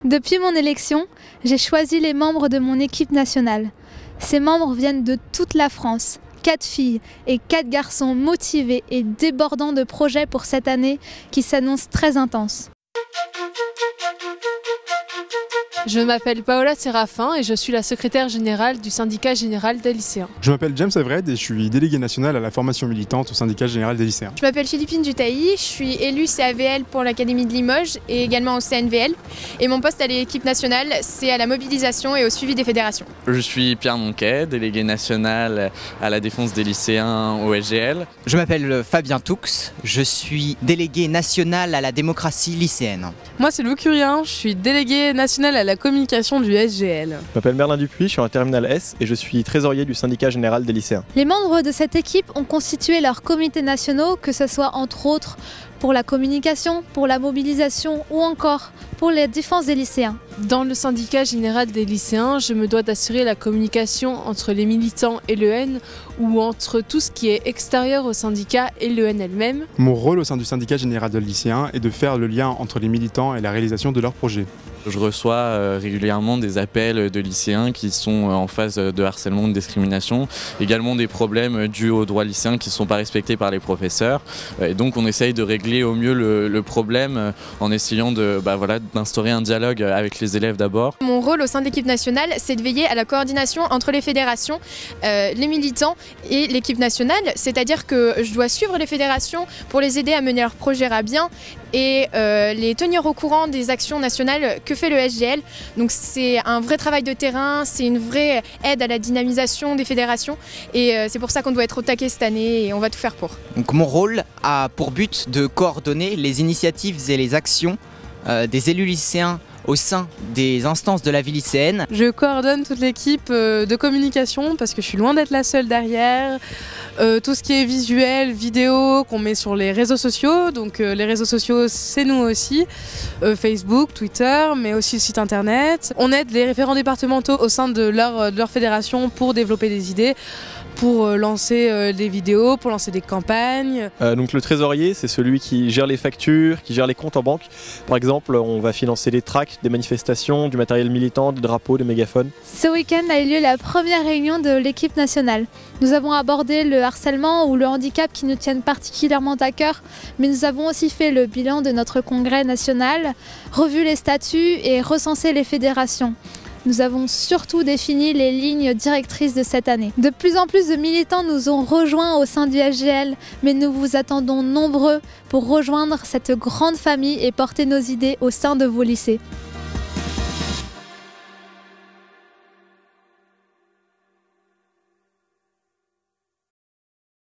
Depuis mon élection, j'ai choisi les membres de mon équipe nationale. Ces membres viennent de toute la France. 4 filles et 4 garçons motivés et débordants de projets pour cette année qui s'annonce très intense. Je m'appelle Paola Séraphin et je suis la secrétaire générale du syndicat général des lycéens. Je m'appelle James Everett et je suis délégué national à la formation militante au syndicat général des lycéens. Je m'appelle Philippine Dutailly, je suis élue CAVL pour l'Académie de Limoges et également au CNVL. Et mon poste à l'équipe nationale, c'est à la mobilisation et au suivi des fédérations. Je suis Pierre Monquet, délégué national à la défense des lycéens au SGL. Je m'appelle Fabien Toux, je suis délégué national à la démocratie lycéenne. Moi c'est Lou Curien, je suis délégué national à la communication du SGL. Je m'appelle Merlin Dupuis, je suis en terminale S et je suis trésorier du syndicat général des lycéens. Les membres de cette équipe ont constitué leurs comités nationaux, que ce soit entre autres pour la communication, pour la mobilisation ou encore pour la défense des lycéens. Dans le syndicat général des lycéens, je me dois d'assurer la communication entre les militants et l'EN ou entre tout ce qui est extérieur au syndicat et l'EN elle-même. Mon rôle au sein du syndicat général des lycéens est de faire le lien entre les militants et la réalisation de leurs projets. Je reçois régulièrement des appels de lycéens qui sont en phase de harcèlement, de discrimination, également des problèmes dus aux droits lycéens qui ne sont pas respectés par les professeurs. Et donc on essaye de régler au mieux le problème en essayant d'instaurer un dialogue avec les élèves d'abord. Mon rôle au sein de l'équipe nationale, c'est de veiller à la coordination entre les fédérations, les militants et l'équipe nationale. C'est-à-dire que je dois suivre les fédérations pour les aider à mener leurs projets à bien et les tenir au courant des actions nationales que fait le SGL. Donc c'est un vrai travail de terrain, c'est une vraie aide à la dynamisation des fédérations et c'est pour ça qu'on doit être au taquet cette année et on va tout faire pour. Donc mon rôle a pour but de coordonner les initiatives et les actions des élus lycéens au sein des instances de la vie lycéenne. Je coordonne toute l'équipe de communication parce que je suis loin d'être la seule derrière. Tout ce qui est visuel, vidéo qu'on met sur les réseaux sociaux, donc les réseaux sociaux c'est nous aussi, Facebook, Twitter, mais aussi le site internet. On aide les référents départementaux au sein de leur fédération pour développer des idées, pour lancer des vidéos, pour lancer des campagnes. Donc le trésorier, c'est celui qui gère les factures, qui gère les comptes en banque. Par exemple, on va financer des tracts, des manifestations, du matériel militant, des drapeaux, des mégaphones. Ce week-end a eu lieu la première réunion de l'équipe nationale. Nous avons abordé le harcèlement ou le handicap qui nous tiennent particulièrement à cœur, mais nous avons aussi fait le bilan de notre congrès national, revu les statuts et recensé les fédérations. Nous avons surtout défini les lignes directrices de cette année. De plus en plus de militants nous ont rejoints au sein du SGL, mais nous vous attendons nombreux pour rejoindre cette grande famille et porter nos idées au sein de vos lycées.